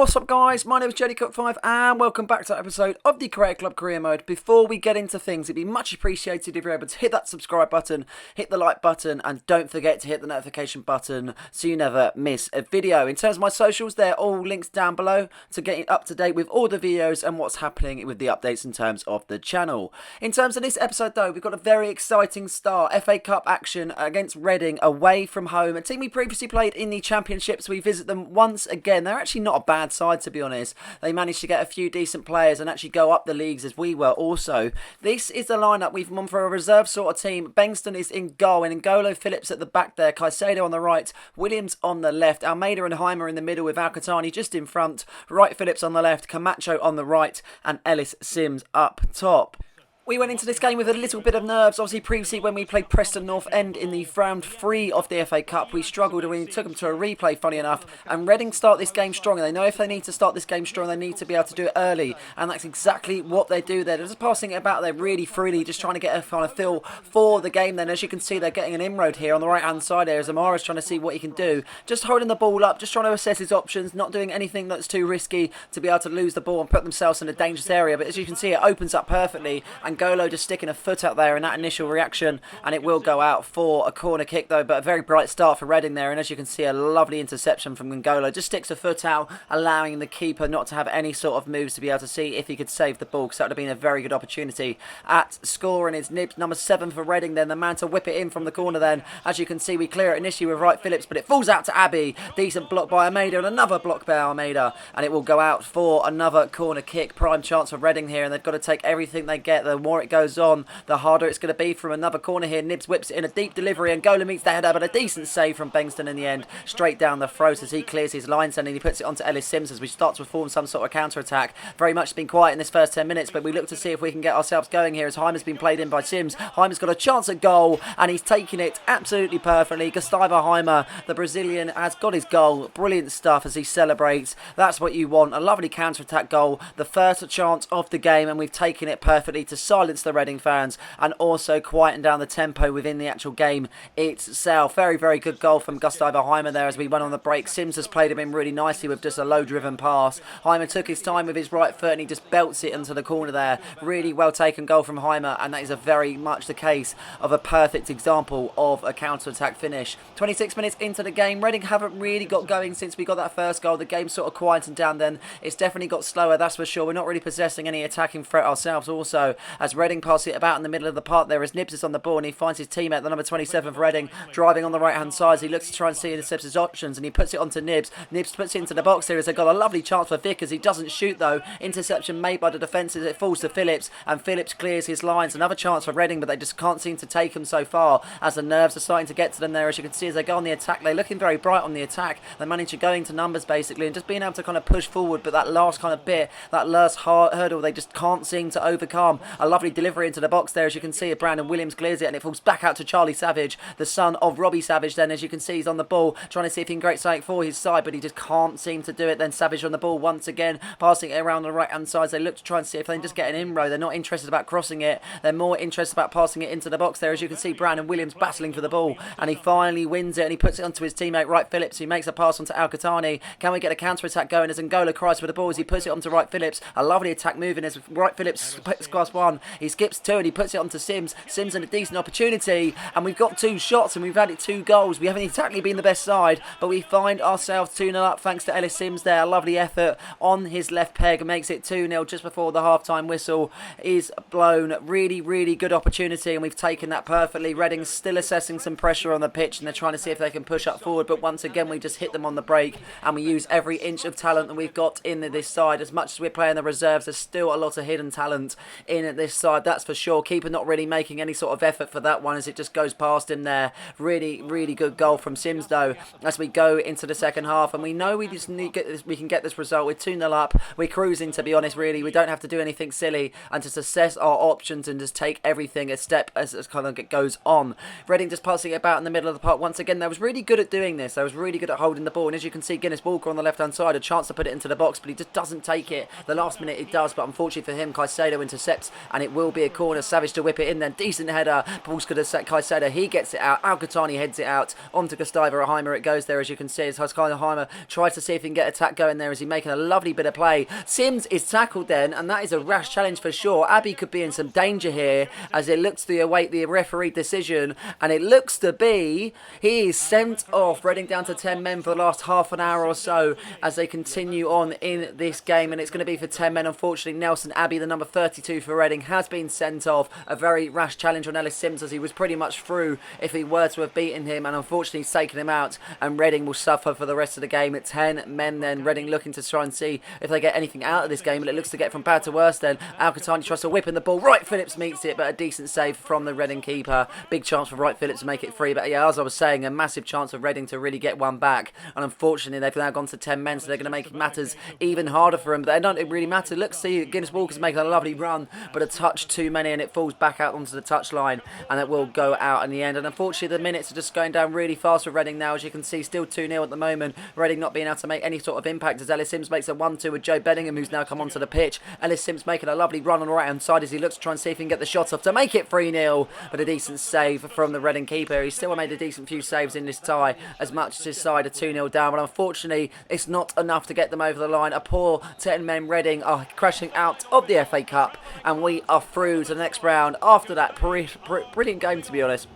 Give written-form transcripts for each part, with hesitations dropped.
What's up, guys? My name is JDCook5 and welcome back to an episode of the Creator Club Career Mode. Before we get into things, it'd be much appreciated if you're able to hit that subscribe button, hit the like button, and don't forget to hit the notification button so you never miss a video. In terms of my socials, they're all links down below to get up to date with all the videos and what's happening with the updates in terms of the channel. In terms of this episode, though, we've got a very exciting start. FA Cup action against Reading away from home. A team we previously played in the Championships. We visit them once again. They're actually not a bad side, to be honest. They managed to get a few decent players and actually go up the leagues as we were also. This is the lineup we've gone for, a reserve sort of team. Bengston is in goal and N'Golo Phillips at the back there. Caicedo on the right, Williams on the left, Almeida and Heimer in the middle with Alcatani just in front, Wright Phillips on the left, Camacho on the right and Ellis Sims up top. We went into this game with a little bit of nerves. Obviously, previously when we played Preston North End in the round 3 of the FA Cup, we struggled and we took them to a replay, funny enough. And Reading start this game strong. And they know if they need to start this game strong, they need to be able to do it early. And that's exactly what they do there. They're just passing it about there really freely, just trying to get a kind of feel for the game then. As you can see, they're getting an inroad here on the right-hand side here as Amara's trying to see what he can do. Just holding the ball up, just trying to assess his options, not doing anything that's too risky to be able to lose the ball and put themselves in a dangerous area. But as you can see, it opens up perfectly. And Golo just sticking a foot out there in that initial reaction, and it will go out for a corner kick though, but a very bright start for Reading there. And as you can see, a lovely interception from N'Golo, just sticks a foot out, allowing the keeper not to have any sort of moves to be able to see if he could save the ball, because that would have been a very good opportunity at scoring. Is Nibs number 7 for Reading then, the man to whip it in from the corner then. As you can see, we clear it initially with Wright Phillips, but it falls out to Abbey. Decent block by Almeida and another block by Almeida, and it will go out for another corner kick. Prime chance for Reading here, and they've got to take everything they get. The more it goes on, the harder it's going to be. From another corner here, Nibs whips it in a deep delivery and Gola meets the header, but a decent save from Bengston in the end, straight down the throat as he clears his lines and he puts it onto Ellis Sims as we start to form some sort of counter-attack. Very much been quiet in this first 10 minutes, but we look to see if we can get ourselves going here as Heimer's been played in by Sims. Heimer's got a chance at goal and he's taking it absolutely perfectly. Gustavo Heimer, the Brazilian, has got his goal. Brilliant stuff as he celebrates. That's what you want, a lovely counter-attack goal, the first chance of the game, and we've taken it perfectly to silence the Reading fans and also quieten down the tempo within the actual game itself. Very, very good goal from Gustavo Heimer there as we went on the break. Sims has played him in really nicely with just a low-driven pass. Heimer took his time with his right foot and he just belts it into the corner there. Really well taken goal from Heimer, and that is a very much the case of a perfect example of a counter-attack finish. 26 minutes into the game, Reading haven't really got going since we got that first goal. The game sort of quietened down then. It's definitely got slower, that's for sure. We're not really possessing any attacking threat ourselves also, as Reading pass it about in the middle of the park there as Nibs is on the ball and he finds his teammate, the number 27 for Reading, driving on the right hand side as he looks to try and see intercepts his options, and he puts it onto Nibs. Nibs puts it into the box here as they've got a lovely chance for Vickers. He doesn't shoot though. Interception made by the defence as it falls to Phillips, and Phillips clears his lines. Another chance for Reading, but they just can't seem to take them so far as the nerves are starting to get to them there. As you can see, as they go on the attack, they're looking very bright on the attack. They manage to go into numbers basically and just being able to kind of push forward, but that last kind of bit, that last hurdle, they just can't seem to overcome. A lovely delivery into the box there as you can see. Brandon Williams clears it and it falls back out to Charlie Savage, the son of Robbie Savage then. As you can see, he's on the ball trying to see if he can create something for his side, but he just can't seem to do it. Then Savage on the ball once again, passing it around the right hand side as they look to try and see if they can just get an inroad. They're not interested about crossing it, they're more interested about passing it into the box there. As you can see, Brandon Williams battling for the ball and he finally wins it and he puts it onto his teammate Wright Phillips, who makes a pass onto Alcatani. Can we get a counter attack going as N'Golo cries for the ball as he puts it onto Wright Phillips? A lovely attack moving as Wright Phillips class 1, he skips 2 and he puts it onto Sims. Sims in a decent opportunity, and we've got 2 shots and we've had it 2 goals. We haven't exactly been the best side, but we find ourselves 2-0 up thanks to Ellis Sims there. A lovely effort on his left peg makes it 2-0 just before the half-time whistle is blown. Really, really good opportunity and we've taken that perfectly. Reading still assessing some pressure on the pitch and they're trying to see if they can push up forward, but once again we just hit them on the break and we use every inch of talent that we've got in this side. As much as we're playing the reserves, there's still a lot of hidden talent in this side, that's for sure. Keeper not really making any sort of effort for that one as it just goes past him there. Really, really good goal from Sims though as we go into the second half, and we know we just need get this, we can get this result. We're 2-0 up, we're cruising to be honest really. We don't have to do anything silly and just assess our options and just take everything a step as kind of goes on. Reading just passing it about in the middle of the park once again. They was really good at doing this. They was really good at holding the ball, and as you can see, Guinness Walker on the left hand side, a chance to put it into the box, but he just doesn't take it. The last minute it does, but unfortunately for him, Caicedo intercepts and and it will be a corner. Savage to whip it in then. Decent header. Ball's good as Caicedo. He gets it out. Alcatani heads it out. Onto Gustavo Heimer it goes there, as you can see. As Gustavo Heimer tries to see if he can get attack going there. Is he making a lovely bit of play? Sims is tackled then, and that is a rash challenge for sure. Abbey could be in some danger here as it looks to await the referee decision, and it looks to be he is sent off. Reading down to 10 men for the last half an hour or so as they continue on in this game, and it's going to be for 10 men. Unfortunately, Nelson Abbey, the number 32 for Reading, has been sent off. A very rash challenge on Ellis Sims, as he was pretty much through if he were to have beaten him, and unfortunately he's taken him out, and Reading will suffer for the rest of the game. At 10 men then. Reading looking to try and see if they get anything out of this game, but it looks to get from bad to worse then. Alcatani tries to whip in the ball. Wright Phillips meets it, but a decent save from the Reading keeper. Big chance for Wright Phillips to make it free, but yeah, as I was saying, a massive chance of Reading to really get one back, and unfortunately they've now gone to 10 men, so they're going to make matters even harder for him, but they don't really matter. Look, see, Guinness Walker's making a lovely run, but a touch too many, and it falls back out onto the touchline, and it will go out in the end. And unfortunately the minutes are just going down really fast for Reading now, as you can see. Still 2-0 at the moment. Reading not being able to make any sort of impact as Ellis Sims makes a 1-2 with Joe Bellingham, who's now come onto the pitch. Ellis Sims making a lovely run on the right hand side as he looks to try and see if he can get the shot off to make it 3-0, but a decent save from the Reading keeper. He still made a decent few saves in this tie, as much as his side are 2-0 down, but unfortunately it's not enough to get them over the line. A poor 10 men Reading are crashing out of the FA Cup, and we are through to the next round after that brilliant game, to be honest.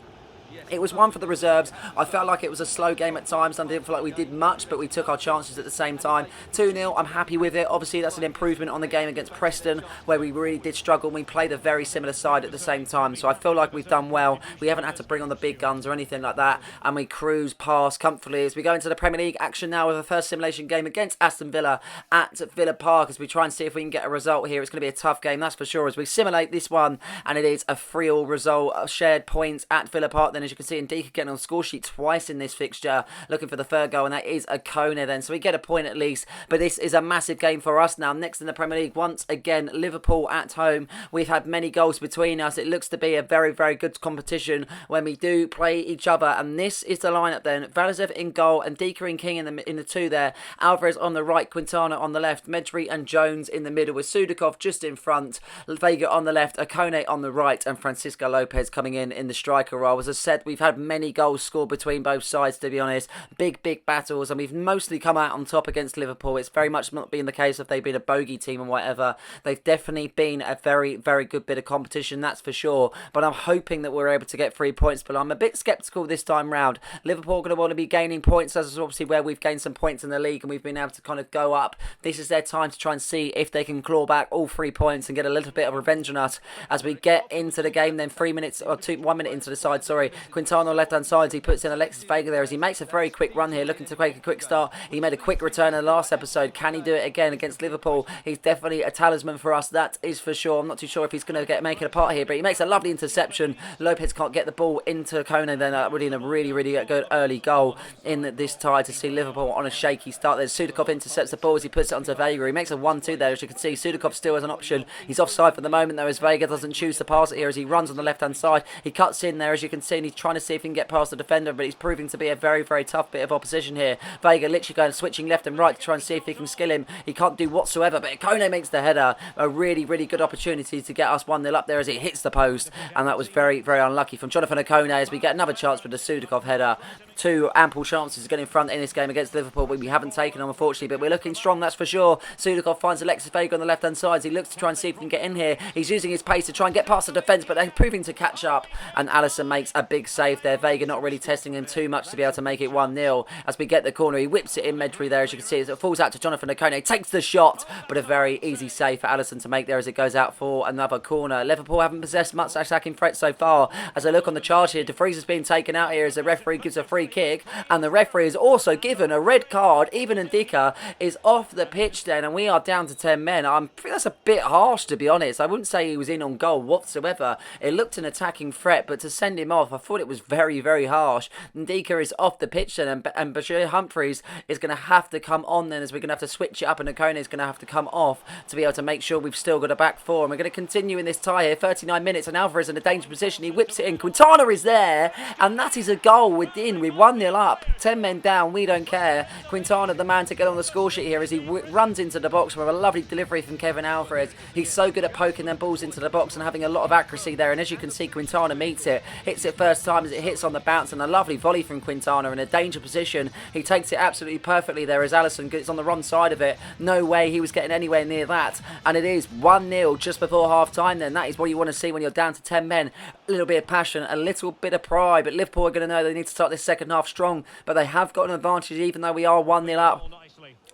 It was one for the reserves. I felt like it was a slow game at times. I didn't feel like we did much, but we took our chances at the same time. 2-0, I'm happy with it. Obviously, that's an improvement on the game against Preston, where we really did struggle, and we played a very similar side at the same time. So I feel like we've done well. We haven't had to bring on the big guns or anything like that, and we cruise past comfortably as we go into the Premier League action now with a first simulation game against Aston Villa at Villa Park, as we try and see if we can get a result here. It's going to be a tough game, that's for sure, as we simulate this one, and it is a 3-3 result. Shared points at Villa Park then, as you can see, Ndika getting on the score sheet twice in this fixture, looking for the third goal, and that is a Kona then, so we get a point at least. But this is a massive game for us now. Next in the Premier League, once again, Liverpool at home. We've had many goals between us. It looks to be a very, very good competition when we do play each other, and this is the lineup then. Valizev in goal, and Ndika and King in the two there. Alvarez on the right, Quintana on the left, Medri and Jones in the middle, with Sudakov just in front, Vega on the left, Akone on the right, and Francisco Lopez coming in the striker role. As I said, we've had many goals scored between both sides, to be honest. Big battles, and we've mostly come out on top against Liverpool. It's very much not been the case if they've been a bogey team and whatever. They've definitely been a very, very good bit of competition, that's for sure. But I'm hoping that we're able to get 3 points, but I'm a bit sceptical this time round. Liverpool are going to want to be gaining points. This is obviously where we've gained some points in the league, and we've been able to kind of go up. This is their time to try and see if they can claw back all 3 points and get a little bit of revenge on us as we get into the game then. 1 minute into the side, sorry. Quintana left hand side, he puts in Alexis Vega there as he makes a very quick run here, looking to make a quick start. He made a quick return in the last episode. Can he do it again against Liverpool? He's definitely a talisman for us, that is for sure. I'm not too sure if he's going to make it apart here, but he makes a lovely interception. Lopez can't get the ball into Kone then, really in a really good early goal in this tie to see Liverpool on a shaky start. There's Sudakov intercepts the ball as he puts it onto Vega. He makes a 1-2 there, as you can see. Sudakov still has an option. He's offside for the moment though, as Vega doesn't choose to pass it here as he runs on the left hand side. He cuts in there, as you can see, and he's trying to see if he can get past the defender, but he's proving to be a very tough bit of opposition here. Vega literally going switching left and right to try and see if he can skill him. He can't do whatsoever, but Kone makes the header. A really good opportunity to get us 1-0 up there as it hits the post, and that was very unlucky from Jonathan Okone as we get another chance with the Sudakov header. 2 ample chances to get in front in this game against Liverpool, but we haven't taken them, unfortunately, but we're looking strong, that's for sure. Sudakov finds Alexis Vega on the left hand side as he looks to try and see if he can get in here. He's using his pace to try and get past the defence, but they're proving to catch up, and Alisson makes a big save there. Vega not really testing him too much to be able to make it 1-0 as we get the corner. He whips it in, Medri there, as you can see, as it falls out to Jonathan Okone. Takes the shot, but a very easy save for Alisson to make there as it goes out for another corner. Liverpool haven't possessed much attacking threat so far. As I look on the charge here, De Vries has been taken out here as the referee gives a free kick, and the referee is also given a red card. Even Ndika is off the pitch then, and we are down to 10 men. I think that's a bit harsh, to be honest. I wouldn't say he was in on goal whatsoever. It looked an attacking threat, but to send him off, I thought it was very harsh. Ndika is off the pitch then, and Bashir Humphreys is going to have to come on then, as we're going to have to switch it up, and Okone is going to have to come off to be able to make sure we've still got a back four. And we're going to continue in this tie here, 39 minutes, and Alvarez in a dangerous position. He whips it in. Quintana is there, and that is a goal within with 1-0 up, 10 men down, we don't care. Quintana, the man to get on the score sheet here as he runs into the box with a lovely delivery from Kevin Alvarez. He's so good at poking them balls into the box and having a lot of accuracy there, and as you can see, Quintana meets it, hits it first time as it hits on the bounce, and a lovely volley from Quintana in a danger position. He takes it absolutely perfectly there as Alisson gets on the wrong side of it. No way he was getting anywhere near that, and it is 1-0 just before half time then. That is what you want to see when you're down to 10 men. A little bit of passion, a little bit of pride, but Liverpool are going to know they need to start this second half strong, but they have got an advantage even though we are 1-0 up.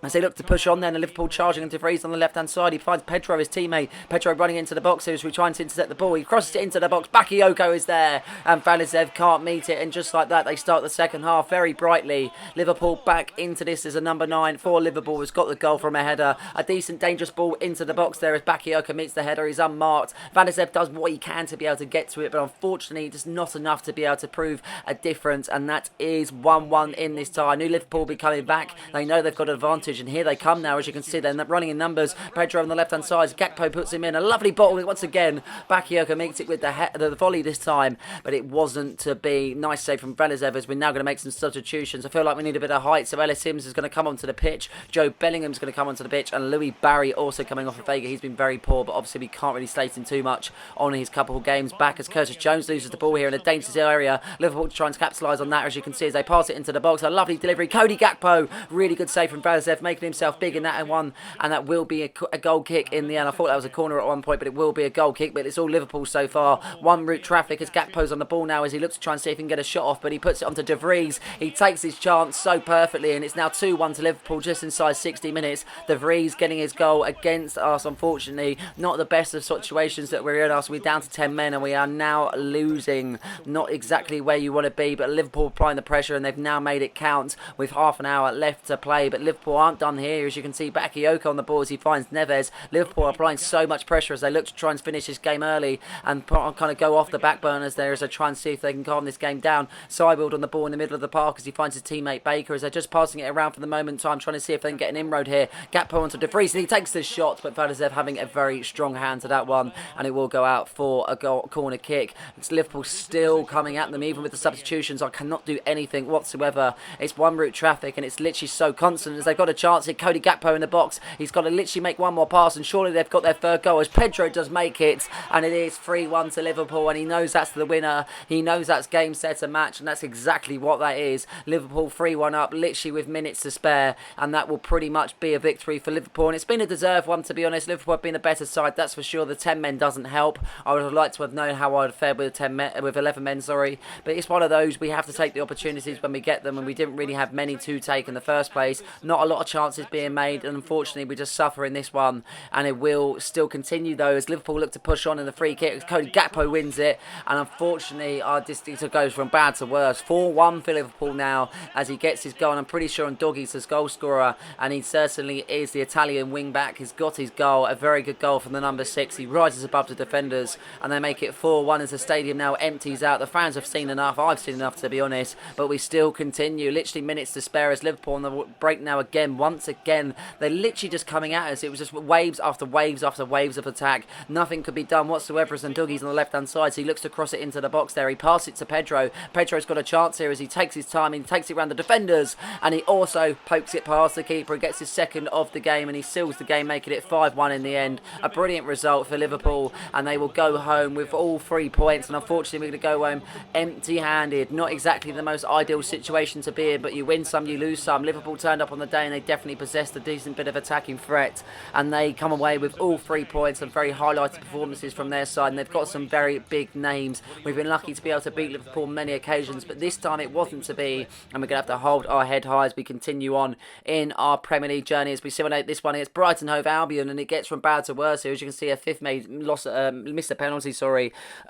As they look to push on then, and Liverpool charging into Vries on the left-hand side. He finds Pedro, his teammate. Pedro running into the box here as we trying to intercept the ball. He crosses it into the box. Bakayoko is there, and Valizev can't meet it. And just like that, they start the second half very brightly. Liverpool back into this as a number 9 for Liverpool. Has got the goal from a header. A decent, dangerous ball into the box there as Bakayoko meets the header. He's unmarked. Valizev does what he can to be able to get to it, but unfortunately, just not enough to be able to prove a difference. And that is 1-1 in this tie. I knew Liverpool will be coming back. They know they've got an advantage, and here they come now, as you can see. They're running in numbers. Pedro on the left-hand side. Gakpo puts him in. A lovely ball once again. Bakayoko makes it with the volley this time, but it wasn't to be. Nice save from Valizev as we're now going to make some substitutions. I feel like we need a bit of height, so Ellis Sims is going to come onto the pitch. Joe Bellingham's going to come onto the pitch, and Louis Barry also coming off of Vega. He's been very poor, but obviously we can't really slate him too much on his couple of games back as Curtis Jones loses the ball here in a dangerous area. Liverpool trying to capitalise on that, as you can see, as they pass it into the box. A lovely delivery. Cody Gakpo, really good save from Valizev, making himself big in that one, and that will be a goal kick in the end. I thought that was a corner at one point, but it will be a goal kick, but it's all Liverpool so far. One route traffic as Gakpo's on the ball now as he looks to try and see if he can get a shot off, but he puts it onto De Vries. He takes his chance so perfectly, and it's now 2-1 to Liverpool just inside 60 minutes. De Vries getting his goal against us, unfortunately. Not the best of situations that we're in. We're down to 10 men, and we are now losing. Not exactly where you want to be, but Liverpool applying the pressure, and they've now made it count with half an hour left to play, but Liverpool aren't done here. As you can see, Bakayoko on the ball as he finds Neves. Liverpool are applying so much pressure as they look to try and finish this game early and kind of go off the back burners there as they try and see if they can calm this game down. Seibold on the ball in the middle of the park as he finds his teammate Baker as they're just passing it around for the moment in time, trying to see if they can get an inroad here. Gakpo onto De Vries and he takes the shot, but Valizev having a very strong hand to that one, and it will go out for a corner kick. It's Liverpool still coming at them even with the substitutions. I cannot do anything whatsoever. It's one route traffic and it's literally so constant as they've got a chance here. Cody Gakpo in the box. He's got to literally make one more pass, and surely they've got their third goal as Pedro does make it, and it is 3-1 to Liverpool, and he knows that's the winner. He knows that's game, set and match, and that's exactly what that is. Liverpool 3-1 up literally with minutes to spare, and that will pretty much be a victory for Liverpool, and it's been a deserved one, to be honest. Liverpool have been the better side, that's for sure. The 10 men doesn't help. I would have liked to have known how I would have fared with 11 men, sorry, but it's one of those, we have to take the opportunities when we get them, and we didn't really have many to take in the first place. Not a lot of chances being made, and unfortunately we just suffer in this one, and it will still continue though as Liverpool look to push on in the free kick. Cody Gakpo wins it, and unfortunately our distance goes from bad to worse. 4-1 for Liverpool now as he gets his goal, and I'm pretty sure Ndoghi's his goal scorer, and he certainly is the Italian wing back. He's got his goal, a very good goal from the number 6. He rises above the defenders, and they make it 4-1 as the stadium now empties out. The fans have seen enough, I've seen enough to be honest, but we still continue. Literally minutes to spare as Liverpool on the break now again. Once again, they're literally just coming at us. It was just waves after waves after waves of attack. Nothing could be done whatsoever as Ndoghi's on the left hand side, so he looks to cross it into the box there. He passes it to Pedro. Pedro's got a chance here as he takes his time. He takes it around the defenders, and he also pokes it past the keeper. He gets his second of the game, and he seals the game, making it 5-1 in the end. A brilliant result for Liverpool, and they will go home with all 3 points, and unfortunately we're going to go home empty-handed. Not exactly the most ideal situation to be in, but you win some, you lose some. Liverpool turned up on the day, and they definitely possessed a decent bit of attacking threat, and they come away with all 3 points and very highlighted performances from their side, and they've got some very big names. We've been lucky to be able to beat Liverpool on many occasions, but this time it wasn't to be, and we're going to have to hold our head high as we continue on in our Premier League journey as we simulate this one against Brighton Hove Albion, and it gets from bad to worse here. As you can see, a fifth made missed a penalty,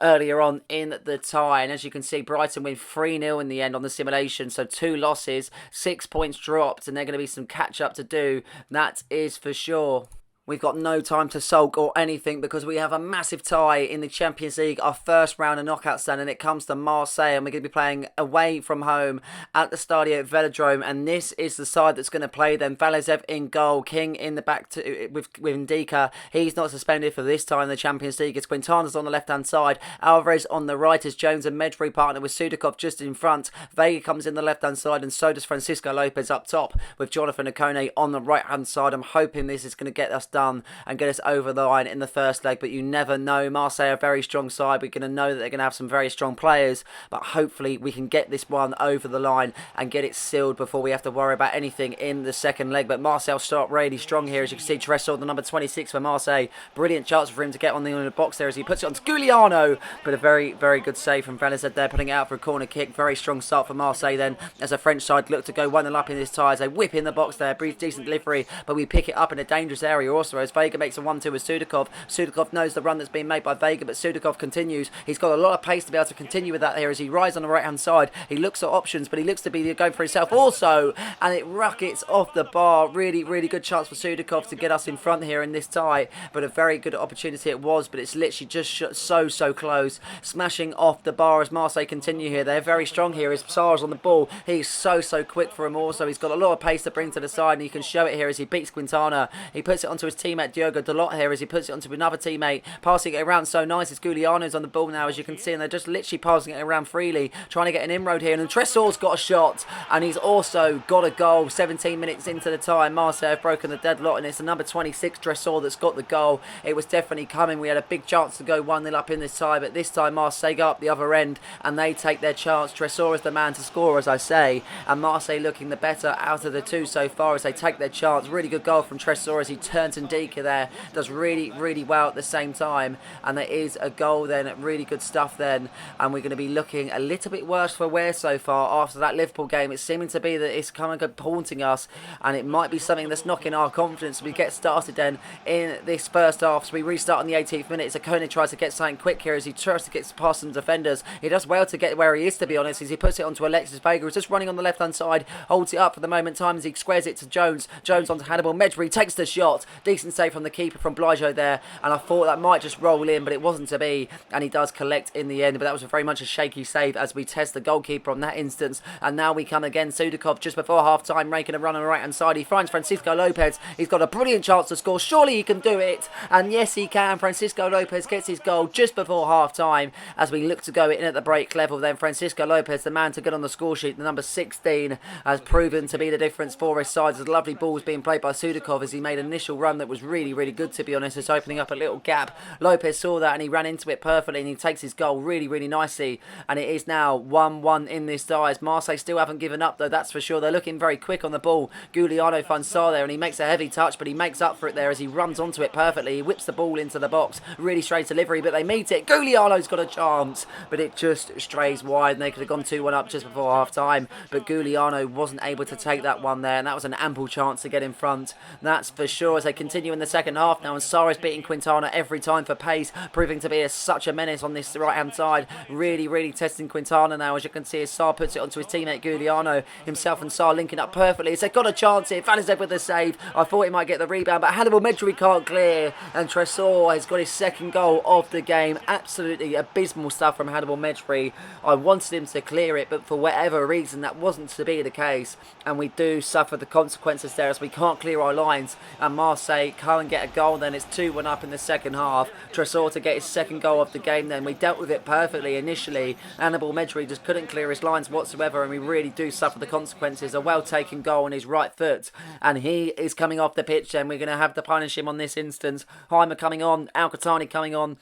earlier on in the tie, and as you can see, Brighton win 3-0 in the end on the simulation, so 2 losses, 6 points dropped, and there's going to be some catch up to do, that is for sure. We've got no time to sulk or anything because we have a massive tie in the Champions League, our first round of knockout stand, and it comes to Marseille, and we're going to be playing away from home at the Stadio Velodrome, and this is the side that's going to play them. Valizev in goal, King in the back with Ndika. He's not suspended for this time in the Champions League. It's Quintana's on the left-hand side, Alvarez on the right as Jones and Medri partner with Sudakov just in front. Vega comes in the left-hand side, and so does Francisco Lopez up top with Jonathan Okone on the right-hand side. I'm hoping this is going to get us done and get us over the line in the first leg, but you never know. Marseille are a very strong side. We're going to know that they're going to have some very strong players, but hopefully we can get this one over the line and get it sealed before we have to worry about anything in the second leg. But Marseille start really strong here. As you can see, Tresor, the number 26 for Marseille. Brilliant chance for him to get on the box there as he puts it on to Giuliano, but a very, very good save from Valizet there, putting it out for a corner kick. Very strong start for Marseille then, as a French side look to go 1-0 up in this tie as they whip in the box there. Brief, decent delivery, but we pick it up in a dangerous area also as Vega makes a 1-2 with Sudakov. Sudakov knows the run that's been made by Vega, but Sudakov continues. He's got a lot of pace to be able to continue with that here as he rides on the right hand side. He looks at options, but he looks to be going for himself also, and it rockets off the bar. Really, really good chance for Sudakov to get us in front here in this tie, but a very good opportunity it was, but it's literally just so close. Smashing off the bar as Marseille continue here. They're very strong here as Sar's on the ball. He's so quick for him also. He's got a lot of pace to bring to the side, and he can show it here as he beats Quintana. He puts it onto his teammate Diogo Dalot here as he puts it onto another teammate, passing it around so nice. It's Giuliano's on the ball now, as you can see, and they're just literally passing it around freely, trying to get an inroad here, and Tresor's got a shot, and he's also got a goal. 17 minutes into the time, Marseille have broken the deadlock, and it's the number 26 Tresor that's got the goal. It was definitely coming. We had a big chance to go 1-0 up in this tie, but this time Marseille go up the other end, and they take their chance. Tresor is the man to score, as I say, and Marseille looking the better out of the two so far as they take their chance. Really good goal from Tresor as he turns Ndika there, does really well at the same time, and there is a goal then. Really good stuff then, and we're going to be looking a little bit worse for wear so far after that Liverpool game. It's seeming to be that it's kind of haunting us, and it might be something that's knocking our confidence. We get started then in this first half, so we restart on the 18th minute. Okone tries to get something quick here as he tries to get past some defenders. He does well to get where he is, to be honest, as he puts it onto Alexis Vega, who's just running on the left hand side, holds it up for the moment time as he squares it to Jones. Jones onto Hannibal. Medri takes the shot. Decent save from the keeper from Blijo there, and I thought that might just roll in, but it wasn't to be, and he does collect in the end. But that was very much a shaky save as we test the goalkeeper on that instance. And now we come again. Sudakov just before half time making a run on the right hand side. He finds Francisco Lopez. He's got a brilliant chance to score. Surely he can do it, and yes he can. Francisco Lopez gets his goal just before half time as we look to go in at the break level. Then Francisco Lopez, the man to get on the score sheet, the number 16, has proven to be the difference for his side. There's lovely balls being played by Sudakov as he made an initial run that was really good, to be honest. It's opening up a little gap. Lopez saw that and he ran into it perfectly, and he takes his goal really nicely, and it is now 1-1 in this tie as Marseille still haven't given up though, that's for sure. They're looking very quick on the ball. Giuliano finds Sar there and he makes a heavy touch, but he makes up for it there as he runs onto it perfectly. He whips the ball into the box. Really straight delivery, but they meet it. Giuliano's got a chance, but it just strays wide, and they could have gone 2-1 up just before half time, but Giuliano wasn't able to take that one there, and that was an ample chance to get in front, that's for sure. As they continue in the second half now, and Sar is beating Quintana every time for pace, proving to be such a menace on this right hand side. Really testing Quintana now, as you can see, as Sar puts it onto his teammate Giuliano. Himself and Sar linking up perfectly as they've got a chance here. Valizev with the save. I thought he might get the rebound, but Hannibal Medri can't clear, and Tresor has got his second goal of the game. Absolutely abysmal stuff from Hannibal Medri. I wanted him to clear it, but for whatever reason that wasn't to be the case, and we do suffer the consequences there as we can't clear our lines, and Marseille can't get a goal. Then it's 2-1 up in the second half. Tresor to get his second goal of the game then. We dealt with it perfectly initially. Hannibal Medri just couldn't clear his lines whatsoever, and we really do suffer the consequences. A well taken goal on his right foot, and he is coming off the pitch, and we're going to have to punish him on this instance. Heimer coming on, Al-Qahtani coming on.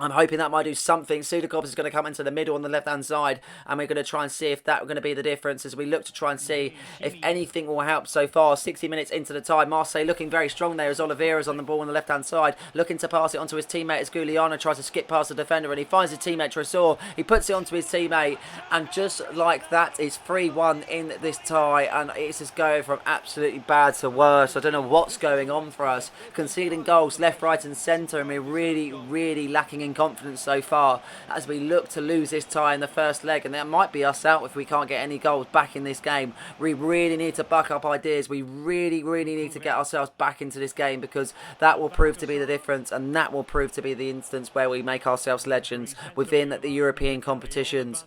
I'm hoping that might do something. Sudakov is going to come into the middle on the left-hand side, and we're going to try and see if that's going to be the difference as we look to try and see if anything will help so far. 60 minutes into the time, Marseille looking very strong there as Oliveira's on the ball on the left-hand side, looking to pass it onto his teammate as Giuliano tries to skip past the defender, and he finds his teammate Tresor. He puts it onto his teammate, and just like that, it's 3-1 in this tie, and it's just going from absolutely bad to worse. I don't know what's going on for us. Conceding goals left, right and centre, and we're really lacking in gaining confidence so far as we look to lose this tie in the first leg, and that might be us out if we can't get any goals back in this game. We really need to buck up ideas. We really need to get ourselves back into this game, because that will prove to be the difference, and that will prove to be the instance where we make ourselves legends within the European competitions.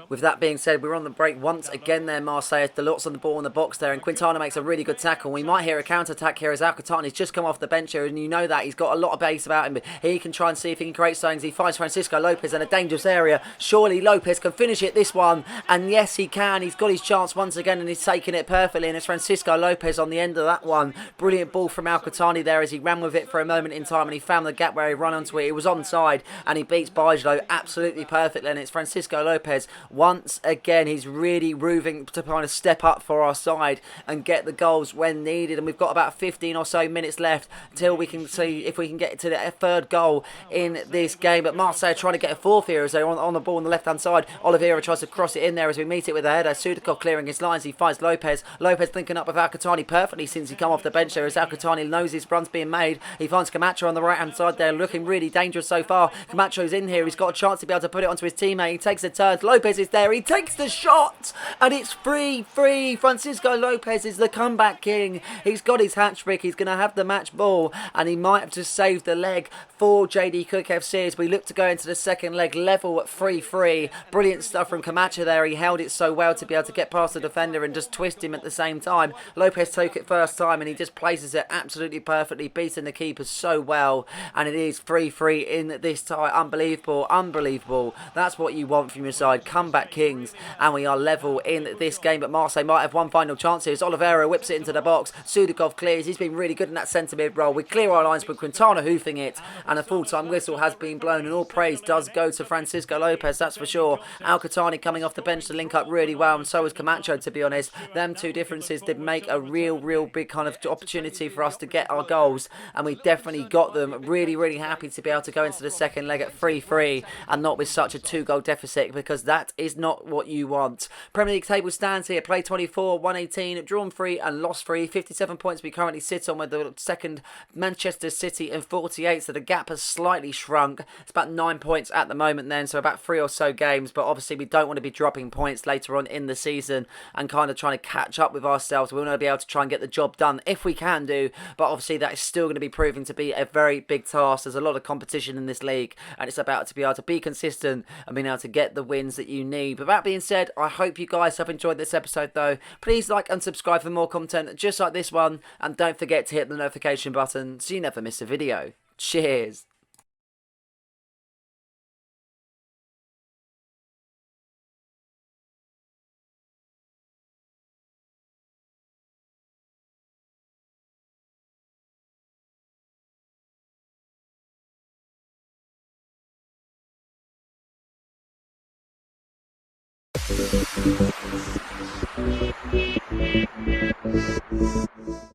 With that being said, we're on the break once again there, Marseille. Delort's on the ball in the box there, and Quintana makes a really good tackle. We might hear a counter-attack here as Alcantara's just come off the bench here, and you know that. He's got a lot of base about him, but he can try and see if he can create something. He finds Francisco Lopez in a dangerous area. Surely Lopez can finish it, this one, and yes, he can. He's got his chance once again, and he's taking it perfectly, and it's Francisco Lopez on the end of that one. Brilliant ball from Alcantara there as he ran with it for a moment in time, and he found the gap where he ran onto it. He was onside, and he beats Bajlo absolutely perfectly, and it's Francisco Lopez once again. He's really proving to kind of step up for our side and get the goals when needed, and we've got about 15 or so minutes left till we can see if we can get to the third goal in this game. But Marseille are trying to get a fourth here as they're on the ball on the left hand side. Oliveira tries to cross it in there as we meet it with a header. Sudakov clearing his lines. He finds Lopez. Lopez linking up with Alcantara perfectly since he come off the bench there, as Alcantara knows his run's being made. He finds Camacho on the right hand side there, looking really dangerous so far. Camacho's in here. He's got a chance to be able to put it onto his teammate. He takes a turn. Lopez is there. He takes the shot, and it's 3-3. Francisco Lopez is the comeback king. He's got his hat-trick. He's going to have the match ball, and he might have just saved the leg for JD Cook FC as we look to go into the second leg level at 3-3. Brilliant stuff from Camacho there. He held it so well to be able to get past the defender and just twist him at the same time. Lopez took it first time, and he just places it absolutely perfectly, beating the keeper so well, and it is 3-3 in this tie. Unbelievable. That's what you want from your side. Comeback kings, and we are level in this game, but Marseille might have one final chance here as Oliveira whips it into the box. Sudakov clears. He's been really good in that centre mid role. We clear our lines with Quintana hoofing it, and a full-time whistle has been blown, and all praise does go to Francisco Lopez, that's for sure. Alcantara coming off the bench to link up really well, and so was Camacho, to be honest. Them two differences did make a real big kind of opportunity for us to get our goals, and we definitely got them. Really happy to be able to go into the second leg at 3-3 and not with such a 2-goal deficit, because that is not what you want. Premier League table stands here: play 24, 118, drawn 3 and lost 3. 57 points we currently sit on, with the second Manchester City in 48, so the gap has slightly shrunk. It's about 9 points at the moment then, so about 3 or so games, but obviously we don't want to be dropping points later on in the season and kind of trying to catch up with ourselves. We want to be able to try and get the job done if we can do, but obviously that is still going to be proving to be a very big task. There's a lot of competition in this league, and it's about to be able to be consistent and being able to get the wins that you need. But that being said, I hope you guys have enjoyed this episode though. Please like and subscribe for more content just like this one, and don't forget to hit the notification button so you never miss a video. Cheers.